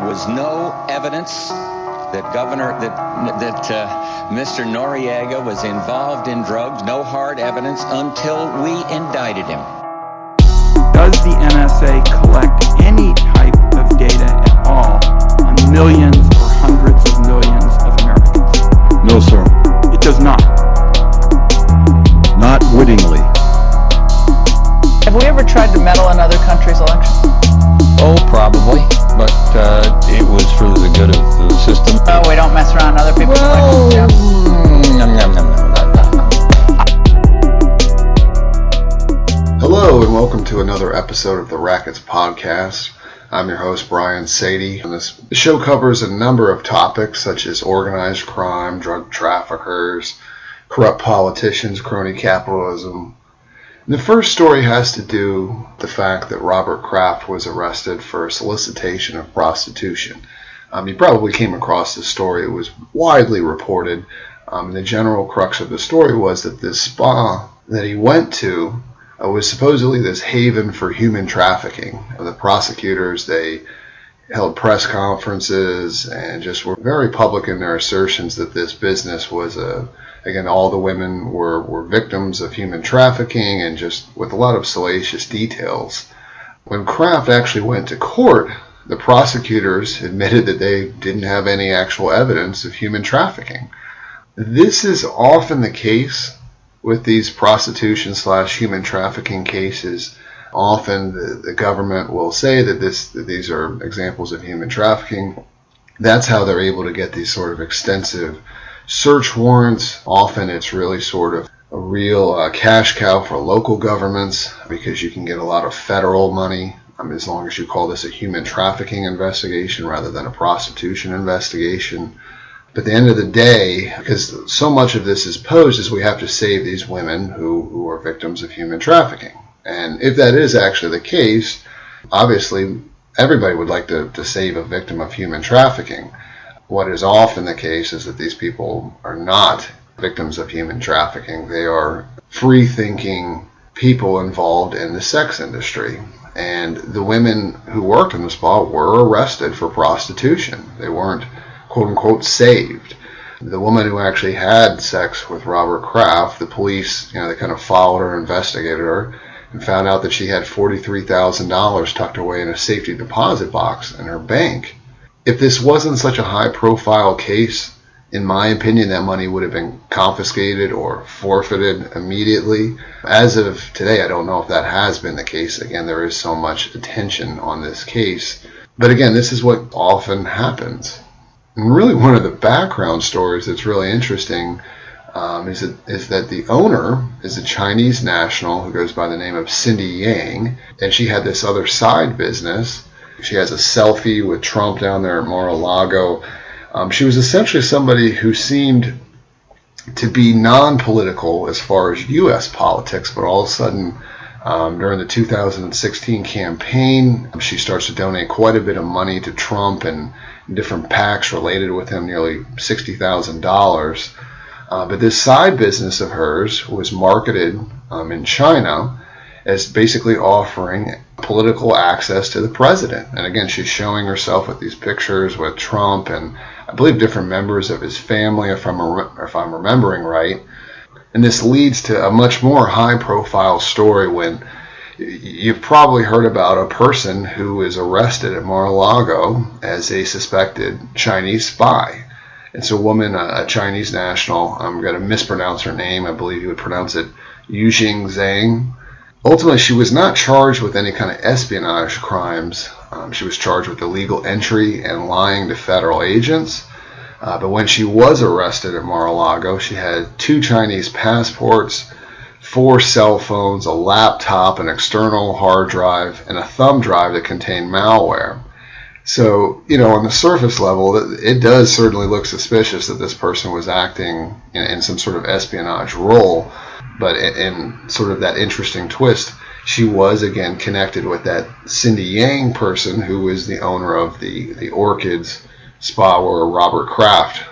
was no evidence that Mr. Noriega was involved in drugs, no hard evidence until we indicted him. Does the NSA collect any type of data at all on millions or hundreds of millions of Americans? No, sir. It does not. Not wittingly. Have we ever tried to meddle in other countries' elections? Oh, probably, but it was for the good of the system. Oh, we don't mess around other people's elections, Jeff. Hello, and welcome to another episode of the Rackets Podcast. I'm your host, Brian Sadie, and this show covers a number of topics such as organized crime, drug traffickers, corrupt politicians, crony capitalism. The first story has to do with the fact that Robert Kraft was arrested for solicitation of prostitution. You probably came across this story. It was widely reported. The general crux of the story was that this spa that he went to was supposedly this haven for human trafficking. The prosecutors, they held press conferences and just were very public in their assertions that this business was again, all the women were victims of human trafficking, and just with a lot of salacious details. When Kraft actually went to court, the prosecutors admitted that they didn't have any actual evidence of human trafficking. This is often the case with these prostitution/human trafficking cases. Often the government will say that these are examples of human trafficking. That's how they're able to get these sort of extensive search warrants. Often it's really sort of a real cash cow for local governments because you can get a lot of federal money as long as you call this a human trafficking investigation rather than a prostitution investigation. But at the end of the day, because so much of this is posed, is we have to save these women who are victims of human trafficking. And if that is actually the case, obviously everybody would like to save a victim of human trafficking. What is often the case is that these people are not victims of human trafficking. They are free-thinking people involved in the sex industry. And the women who worked in the spa were arrested for prostitution. They weren't, quote-unquote, saved. The woman who actually had sex with Robert Kraft, the police, they kind of followed her, investigated her, and found out that she had $43,000 tucked away in a safety deposit box in her bank. If this wasn't such a high-profile case, in my opinion, that money would have been confiscated or forfeited immediately. As of today, I don't know if that has been the case. Again, there is so much attention on this case. But again, this is what often happens. And really one of the background stories that's really interesting is that the owner is a Chinese national who goes by the name of Cindy Yang, and she had this other side business. She has a selfie with Trump down there at Mar-a-Lago. She was essentially somebody who seemed to be non-political as far as U.S. politics, but all of a sudden, during the 2016 campaign, she starts to donate quite a bit of money to Trump and different PACs related with him, nearly $60,000. But this side business of hers was marketed in China as basically offering political access to the president. And again, she's showing herself with these pictures with Trump and I believe different members of his family, if I'm remembering right. And this leads to a much more high-profile story when you've probably heard about a person who is arrested at Mar-a-Lago as a suspected Chinese spy. It's a woman, a Chinese national. I'm going to mispronounce her name. I believe you would pronounce it Yujing Zhang. Ultimately, she was not charged with any kind of espionage crimes. She was charged with illegal entry and lying to federal agents. But when she was arrested at Mar-a-Lago, she had 2 Chinese passports, 4 cell phones, a laptop, an external hard drive, and a thumb drive that contained malware. So, on the surface level, it does certainly look suspicious that this person was acting in some sort of espionage role. But in sort of that interesting twist, she was, again, connected with that Cindy Yang person who is the owner of the Orchids spa where Robert Kraft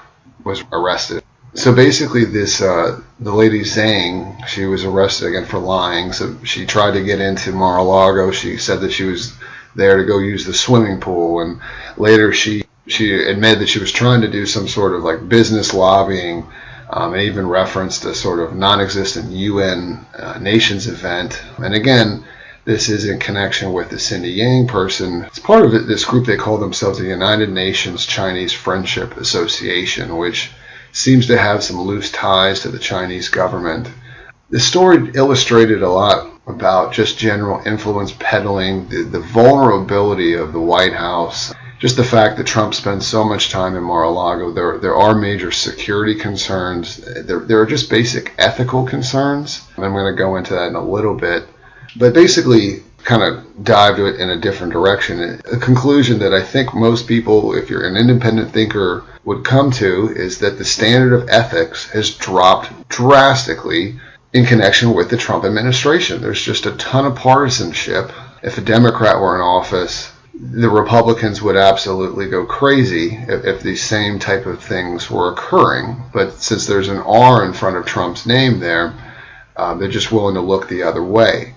was arrested. So basically the lady Zhang, she was arrested again for lying. So she tried to get into Mar-a-Lago. She said that she was there to go use the swimming pool, and later she admitted that she was trying to do some sort of like business lobbying, and even referenced a sort of non-existent UN nations event. And again, this is in connection with the Cindy Yang person. It's part of this group. They call themselves the United Nations Chinese Friendship Association, which seems to have some loose ties to the Chinese government. The story illustrated a lot about just general influence peddling, the vulnerability of the White House, just the fact that Trump spends so much time in Mar-a-Lago. There are major security concerns. There are just basic ethical concerns. I'm going to go into that in a little bit. But basically, kind of dive to it in a different direction. A conclusion that I think most people, if you're an independent thinker, would come to is that the standard of ethics has dropped drastically in connection with the Trump administration. There's just a ton of partisanship. If a Democrat were in office, the Republicans would absolutely go crazy if these same type of things were occurring. But since there's an R in front of Trump's name there, they're just willing to look the other way.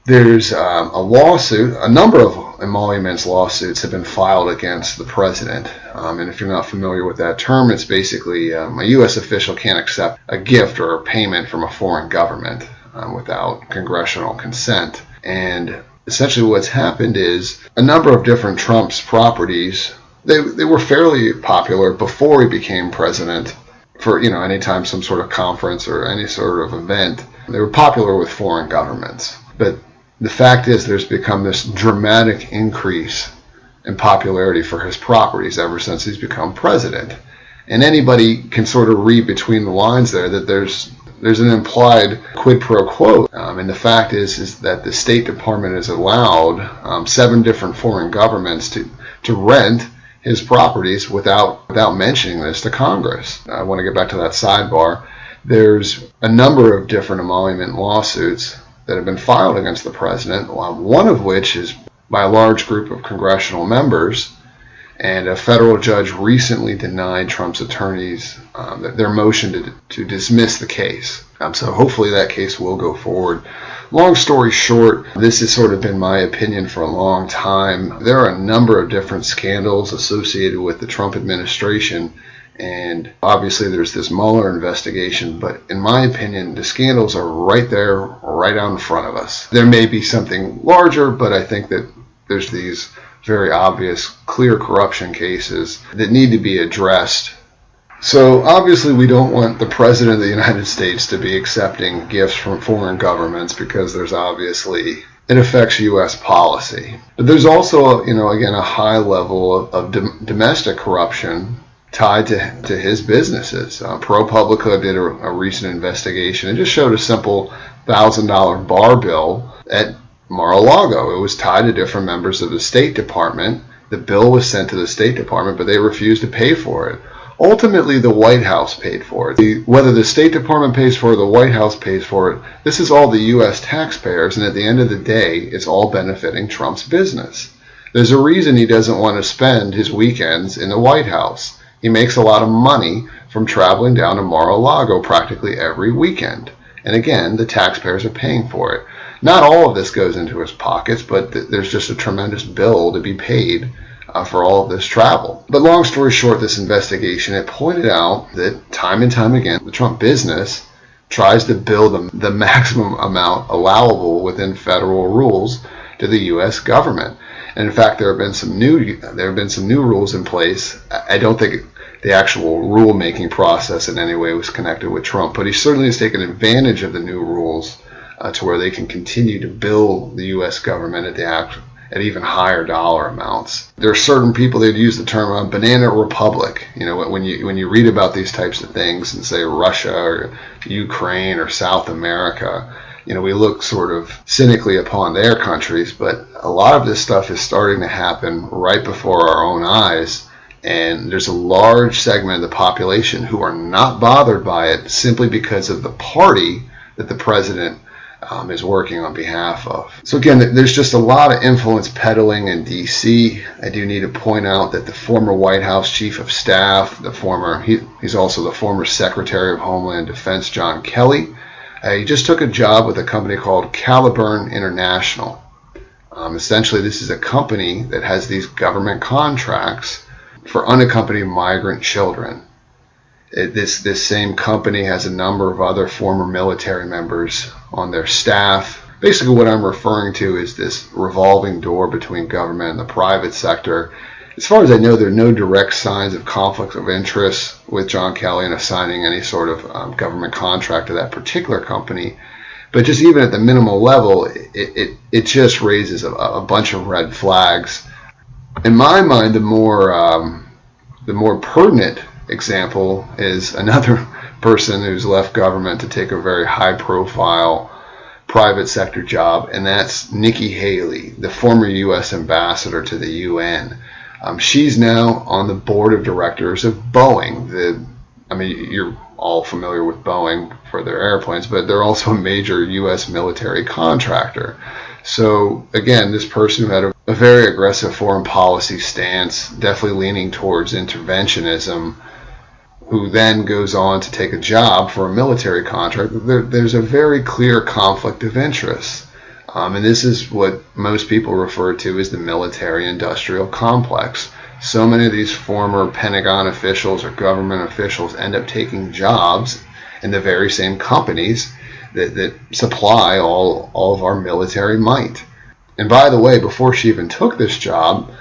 There's a lawsuit, a number of Emoluments lawsuits have been filed against the president. And if you're not familiar with that term, it's basically a U.S. official can't accept a gift or a payment from a foreign government without congressional consent. And essentially what's happened is a number of different Trump's properties, they were fairly popular before he became president for, anytime some sort of conference or any sort of event. They were popular with foreign governments. But the fact is there's become this dramatic increase in popularity for his properties ever since he's become president. And anybody can sort of read between the lines there that there's an implied quid pro quo. And the fact is that the State Department has allowed 7 different foreign governments to rent his properties without mentioning this to Congress. I want to get back to that sidebar. There's a number of different emolument lawsuits that have been filed against the president, one of which is by a large group of congressional members, and a federal judge recently denied Trump's attorneys their motion to dismiss the case. So hopefully that case will go forward. Long story short, this has sort of been my opinion for a long time. There are a number of different scandals associated with the Trump administration, and obviously there's this Mueller investigation, but in my opinion, the scandals are right there, right out in front of us. There may be something larger, but I think that there's these very obvious, clear corruption cases that need to be addressed. So obviously we don't want the President of the United States to be accepting gifts from foreign governments because it affects U.S. policy. But there's also, again, a high level of domestic corruption tied to his businesses. ProPublica did a recent investigation and just showed a simple $1,000 bar bill at Mar-a-Lago. It was tied to different members of the State Department. The bill was sent to the State Department, but they refused to pay for it. Ultimately, the White House paid for it. Whether the State Department pays for it or the White House pays for it, this is all the U.S. taxpayers, and at the end of the day, it's all benefiting Trump's business. There's a reason he doesn't want to spend his weekends in the White House. He makes a lot of money from traveling down to Mar-a-Lago practically every weekend. And again, the taxpayers are paying for it. Not all of this goes into his pockets, but there's just a tremendous bill to be paid for all of this travel. But long story short, this investigation, it pointed out that time and time again, the Trump business tries to bill the maximum amount allowable within federal rules to the U.S. government. And in fact, there have been some new rules in place. I don't think the actual rule-making process in any way was connected with Trump, but he certainly has taken advantage of the new rules to where they can continue to bill the U.S. government at even higher dollar amounts. There are certain people that use the term banana republic. When you read about these types of things and say Russia or Ukraine or South America, we look sort of cynically upon their countries, but a lot of this stuff is starting to happen right before our own eyes. And there's a large segment of the population who are not bothered by it simply because of the party that the president is working on behalf of. So again, there's just a lot of influence peddling in D.C. I do need to point out that the former White House Chief of Staff, he's also the former Secretary of Homeland Defense, John Kelly. He just took a job with a company called Caliburn International. Essentially, this is a company that has these government contracts for unaccompanied migrant children. This same company has a number of other former military members on their staff. Basically, what I'm referring to is this revolving door between government and the private sector. As far as I know, there are no direct signs of conflict of interest with John Kelly in assigning any sort of government contract to that particular company. But just even at the minimal level, it just raises a bunch of red flags. In my mind, the more pertinent example is another person who's left government to take a very high-profile private sector job, and that's Nikki Haley, the former U.S. ambassador to the UN. She's now on the board of directors of Boeing. You're all familiar with Boeing for their airplanes, but they're also a major U.S. military contractor. So again, this person who had a very aggressive foreign policy stance, definitely leaning towards interventionism, who then goes on to take a job for a military contract, there's a very clear conflict of interest. And this is what most people refer to as the military-industrial complex. So many of these former Pentagon officials or government officials end up taking jobs in the very same companies that supply all of our military might. And by the way, before she even took this job,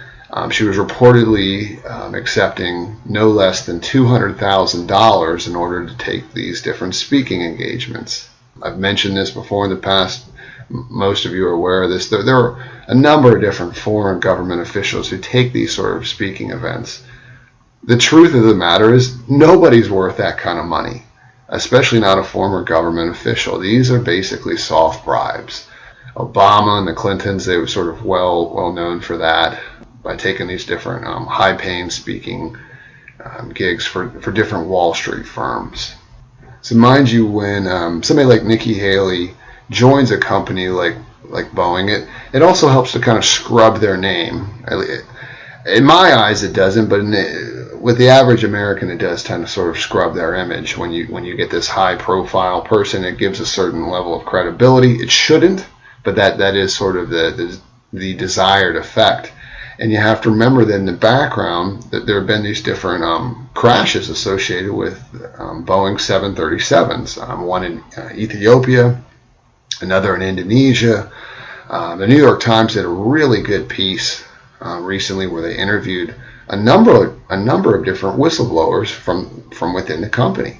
she was reportedly accepting no less than $200,000 in order to take these different speaking engagements. I've mentioned this before in the past. Most of you are aware of this. There are a number of different foreign government officials who take these sort of speaking events. The truth of the matter is nobody's worth that kind of money, especially not a former government official. These are basically soft bribes. Obama and the Clintons, they were sort of well known for that, by taking these different high-paying speaking gigs for different Wall Street firms. So mind you, when somebody like Nikki Haley joins a company like Boeing, it also helps to kind of scrub their name. In my eyes, it doesn't, but with the average American, it does tend to sort of scrub their image. When you get this high-profile person, it gives a certain level of credibility. It shouldn't, but that is sort of the desired effect. And you have to remember that in the background that there have been these different crashes associated with Boeing 737s. One in Ethiopia, another in Indonesia. The New York Times did a really good piece recently where they interviewed a number of different whistleblowers from within the company.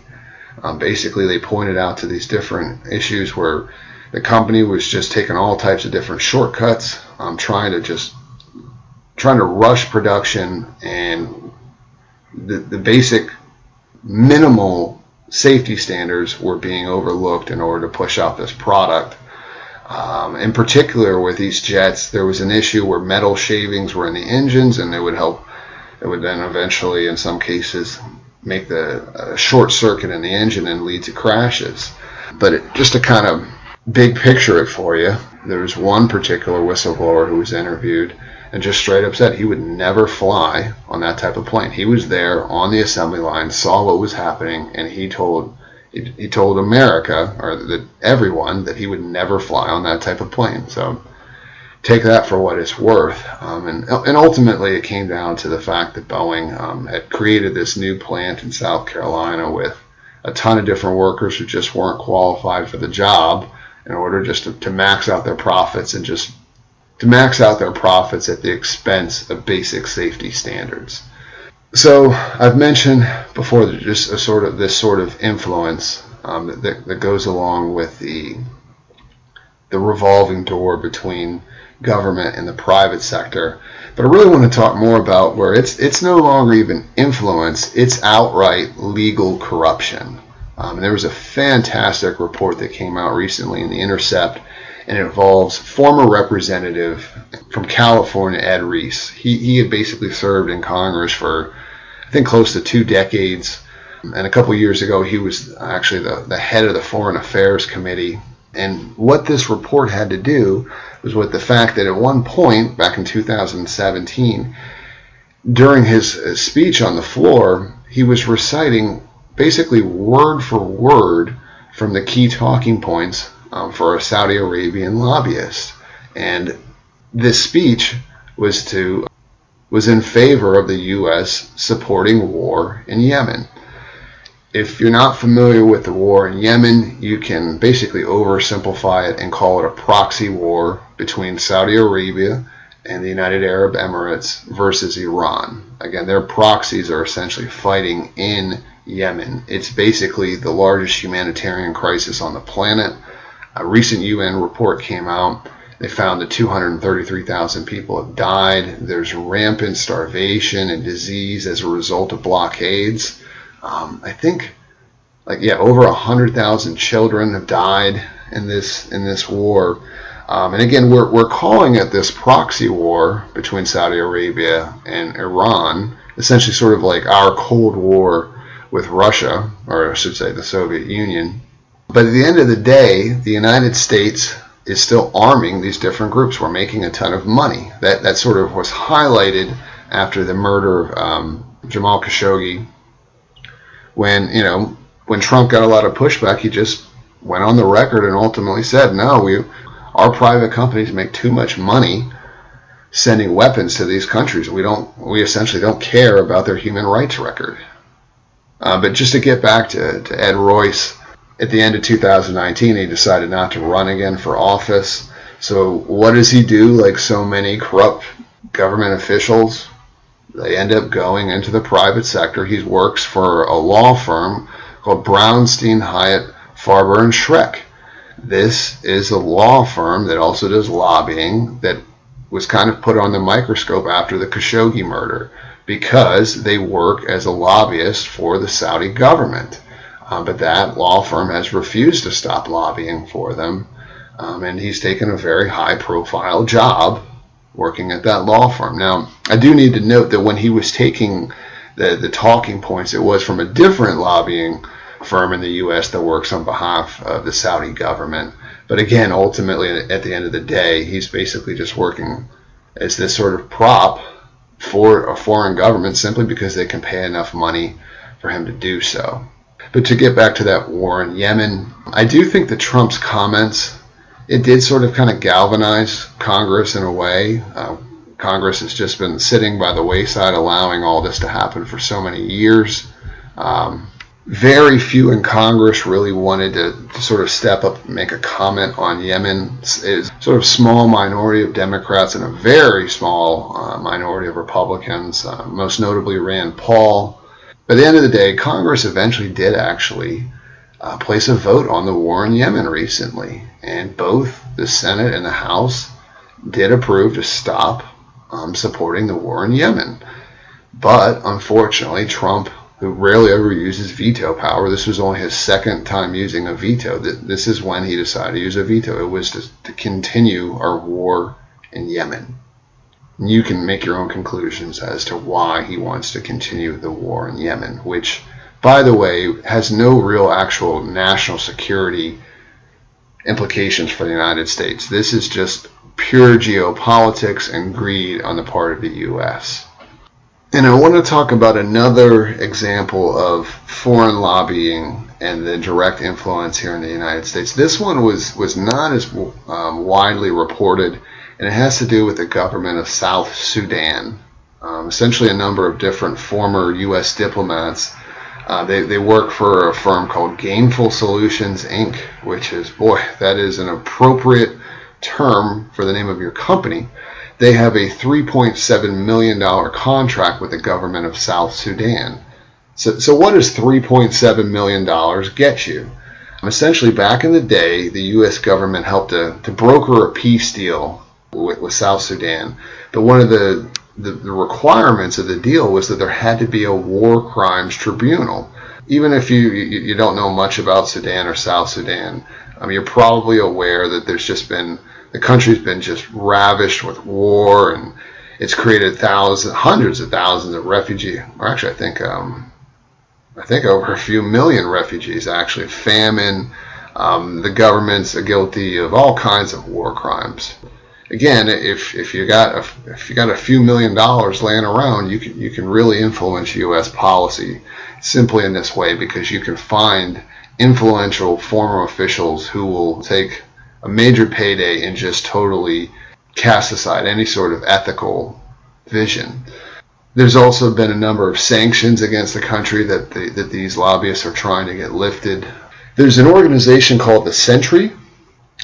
Basically, they pointed out to these different issues where the company was just taking all types of different shortcuts, trying to rush production, and the basic minimal safety standards were being overlooked in order to push out this product. In particular, with these jets, there was an issue where metal shavings were in the engines, and it would then eventually, in some cases, make a short circuit in the engine and lead to crashes. But just to kind of big picture it for you, there was one particular whistleblower who was interviewed and just straight up said he would never fly on that type of plane. He was there on the assembly line, saw what was happening, and he told America, or everyone, that he would never fly on that type of plane. So take that for what it's worth. And ultimately it came down to the fact that Boeing had created this new plant in South Carolina with a ton of different workers who just weren't qualified for the job in order just to max out their profits, and just to max out their profits at the expense of basic safety standards. So I've mentioned before that just this sort of influence that goes along with the revolving door between government and the private sector. But I really want to talk more about where it's no longer even influence, it's outright legal corruption. And there was a fantastic report that came out recently in The Intercept, and it involves former representative from California, Ed Reese. He had basically served in Congress for, I think, close to 2 decades. And a couple years ago, he was actually the head of the Foreign Affairs Committee. And what this report had to do was with the fact that at one point, back in 2017, during his speech on the floor, he was reciting basically word for word from the key talking points for a Saudi Arabian lobbyist. And this speech was in favor of the U.S. supporting war in Yemen. If you're not familiar with the war in Yemen, you can basically oversimplify it and call it a proxy war between Saudi Arabia and the United Arab Emirates versus Iran. Again, their proxies are essentially fighting in Yemen. It's basically the largest humanitarian crisis on the planet. A recent UN report came out. They found that 233,000 people have died. There's rampant starvation and disease as a result of blockades. I think, over 100,000 children have died in this war. And again, we're calling it this proxy war between Saudi Arabia and Iran, essentially sort of like our Cold War with Russia, or I should say the Soviet Union. But at the end of the day, the United States is still arming these different groups. We're making a ton of money. That sort of was highlighted after the murder of Jamal Khashoggi. When Trump got a lot of pushback, he just went on the record and ultimately said, no, our private companies make too much money sending weapons to these countries. We essentially don't care about their human rights record. But just to get back to Ed Royce, at the end of 2019, he decided not to run again for office. So what does he do? Like so many corrupt government officials, they end up going into the private sector. He works for a law firm called Brownstein, Hyatt, Farber, and Schreck. This is a law firm that also does lobbying that was kind of put on the microscope after the Khashoggi murder because they work as a lobbyist for the Saudi government. But that law firm has refused to stop lobbying for them. And he's taken a very high-profile job working at that law firm. Now, I do need to note that when he was taking the talking points, it was from a different lobbying firm in the U.S. that works on behalf of the Saudi government. But again, ultimately, at the end of the day, he's basically just working as this sort of prop for a foreign government simply because they can pay enough money for him to do so. But to get back to that war in Yemen, I do think that Trump's comments, it did sort of kind of galvanize Congress in a way. Congress has just been sitting by the wayside allowing all this to happen for so many years. Very few in Congress really wanted to sort of step up and make a comment on Yemen. It's sort of small minority of Democrats and a very small minority of Republicans, most notably Rand Paul. By the end of the day, Congress eventually did actually place a vote on the war in Yemen recently, and both the Senate and the House did approve to stop supporting the war in Yemen. But unfortunately, Trump, who rarely ever uses veto power, this was only his second time using a veto. This is when he decided to use a veto. It was to continue our war in Yemen. You can make your own conclusions as to why he wants to continue the war in Yemen, which, by the way, has no real actual national security implications for the United States. This is just pure geopolitics and greed on the part of the U.S. And I want to talk about another example of foreign lobbying and the direct influence here in the United States. This one was not as widely reported, and it has to do with the government of South Sudan. Essentially a number of different former U.S. diplomats. They work for a firm called Gainful Solutions, Inc., which is, that is an appropriate term for the name of your company. They have a $3.7 million contract with the government of South Sudan. So what does $3.7 million get you? Essentially, back in the day, the U.S. government helped to broker a peace deal with South Sudan. But one of the requirements of the deal was that there had to be a war crimes tribunal. Even if you don't know much about Sudan or South Sudan, you're probably aware that the country's been just ravished with war, and it's created hundreds of thousands of refugees, or actually I think over a few million refugees, actually. Famine, the government's guilty of all kinds of war crimes. Again, if you got a few $1 million laying around, you can really influence U.S. policy simply in this way, because you can find influential former officials who will take a major payday and just totally cast aside any sort of ethical vision. There's also been a number of sanctions against the country that these lobbyists are trying to get lifted. There's an organization called the Sentry.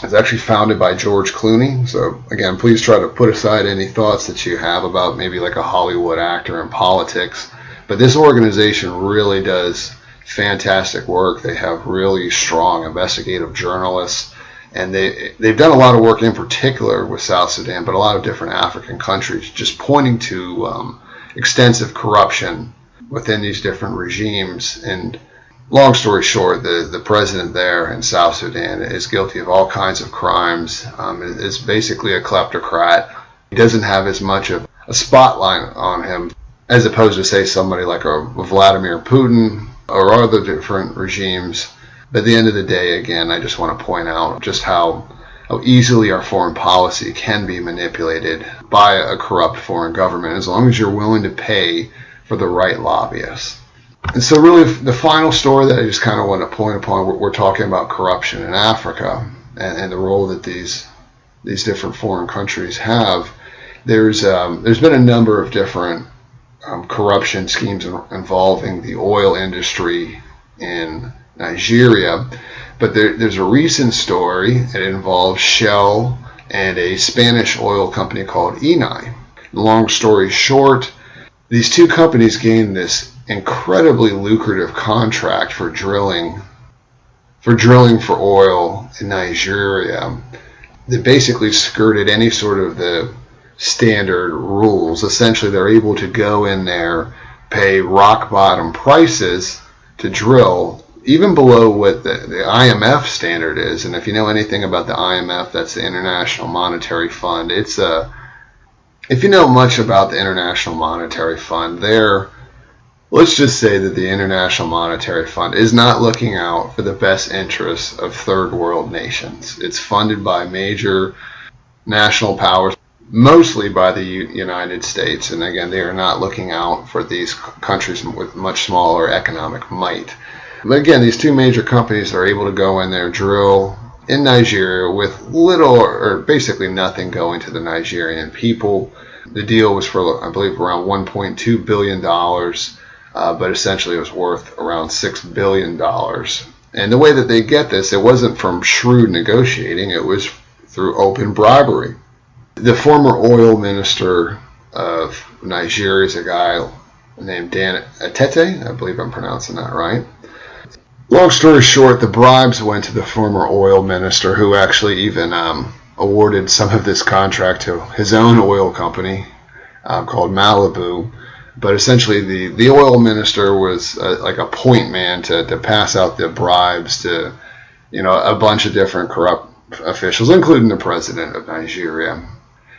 It's actually founded by George Clooney. So again, please try to put aside any thoughts that you have about maybe like a Hollywood actor in politics. But this organization really does fantastic work. They have really strong investigative journalists, and they've done a lot of work in particular with South Sudan, but a lot of different African countries, just pointing to extensive corruption within these different regimes. And long story short, the president there in South Sudan is guilty of all kinds of crimes. Is basically a kleptocrat. He doesn't have as much of a spotlight on him as opposed to, say, somebody like a Vladimir Putin or other different regimes. But at the end of the day, again, I just want to point out just how easily our foreign policy can be manipulated by a corrupt foreign government, as long as you're willing to pay for the right lobbyists. And so really the final story that I just kind of want to point upon, we're talking about corruption in Africa and the role that these different foreign countries have. There's been a number of different corruption schemes involving the oil industry in Nigeria, but there's a recent story that involves Shell and a Spanish oil company called ENI. Long story short, these two companies gained this incredibly lucrative contract for drilling for oil in Nigeria that basically skirted any sort of the standard rules. Essentially, they're able to go in there, pay rock bottom prices to drill, even below what the IMF standard is. And if you know anything about the IMF, that's the International Monetary Fund. If you know much about the International Monetary Fund, let's just say that the International Monetary Fund is not looking out for the best interests of third world nations. It's funded by major national powers, mostly by the United States. And again, they are not looking out for these countries with much smaller economic might. But again, these two major companies are able to go in there, drill in Nigeria with little or basically nothing going to the Nigerian people. The deal was for, I believe, around $1.2 billion, but essentially it was worth around $6 billion. And the way that they get this, it wasn't from shrewd negotiating, it was through open bribery. The former oil minister of Nigeria is a guy named Dan Atete. I believe I'm pronouncing that right. Long story short, the bribes went to the former oil minister, who actually even awarded some of this contract to his own oil company called Malibu. But essentially the oil minister was like a point man to pass out the bribes to a bunch of different corrupt officials, including the president of Nigeria.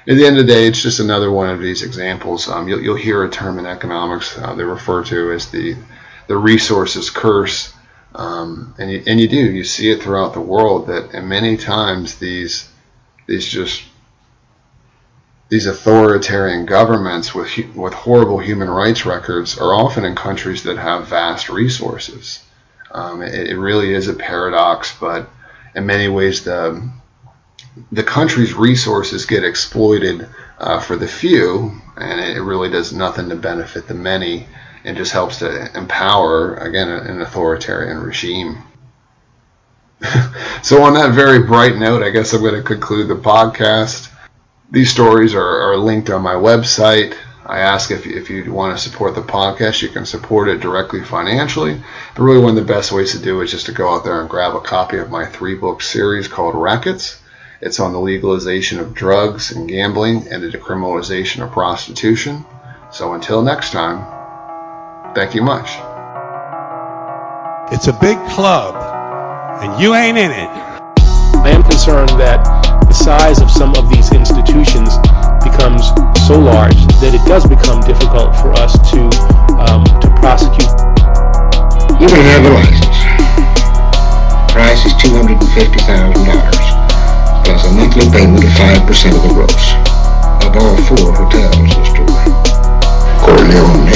At the end of the day, it's just another one of these examples. You'll hear a term in economics they refer to as the resources curse. And you see it throughout the world, that and many times these authoritarian governments with horrible human rights records are often in countries that have vast resources. It really is a paradox, but in many ways the country's resources get exploited for the few, and it really does nothing to benefit the many, and just helps to empower, again, an authoritarian regime. So on that very bright note, I guess I'm going to conclude the podcast. These stories are linked on my website. I ask if you want to support the podcast, you can support it directly financially. But really one of the best ways to do it is just to go out there and grab a copy of my 3-book series called Rackets. It's on the legalization of drugs and gambling and the decriminalization of prostitution. So until next time, thank you much. It's a big club, and you ain't in it. I am concerned that the size of some of these institutions becomes so large that it does become difficult for us to prosecute. You can have a license. Price is $250,000, plus a monthly payment of 5% of the gross of all 4 hotels in the store. Corleone.